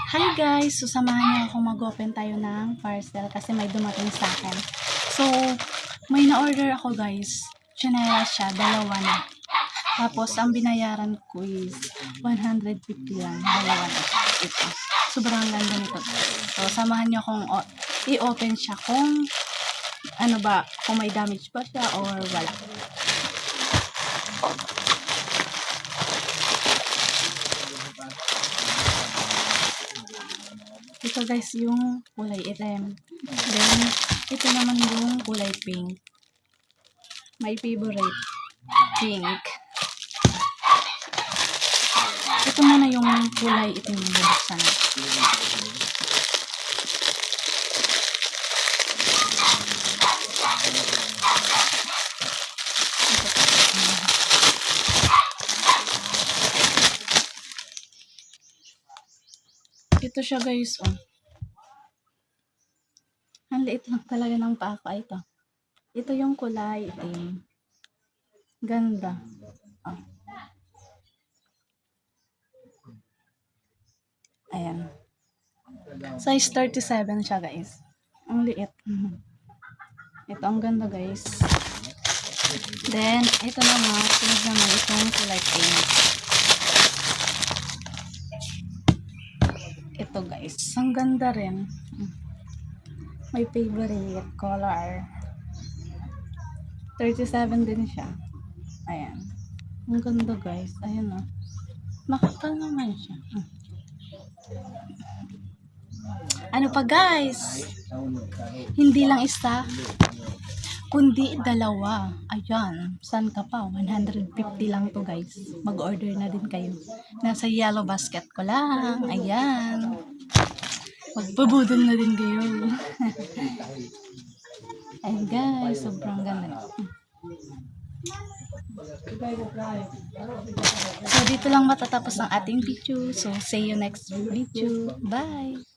Hi guys! So samahan niyo ako mag-open tayo ng parcel kasi may dumating sa akin. So, may na-order ako guys. Chinelas siya, dalawa na. Tapos, ang binayaran ko is 150 lang. Dalawa na. Ito. Sobrang ganda nito. So, samahan niyo akong i-open siya kung ano ba, kung may damage ba siya or wala. Ito guys yung kulay itim. Then, ito naman yung kulay pink. My favorite, pink. Ito muna yung kulay itim yung bubuksan. Ito siya guys, oh. Ang liit lang talaga ng paa ko. Ito. Ito yung kulay itim. Ganda. Oh. Ayan. Size 37 siya guys. Ang liit. Ito ang ganda guys. Then, ito naman, sunod naman itong kulay pink. Ito guys, ang ganda rin. My favorite color. 37 din siya. Ayan. Ang ganda guys. Ayan o. Makapal naman siya. Ano pa guys? Hindi lang isa, kundi dalawa. Ayan. San ka pa? 150 lang to guys. Mag-order na din kayo. Nasa yellow basket ko lang. Ayan. Magpabudol na din kayo. Ayan guys. Sobrang ganda. So dito lang matatapos ang ating video. So see you next video. Bye!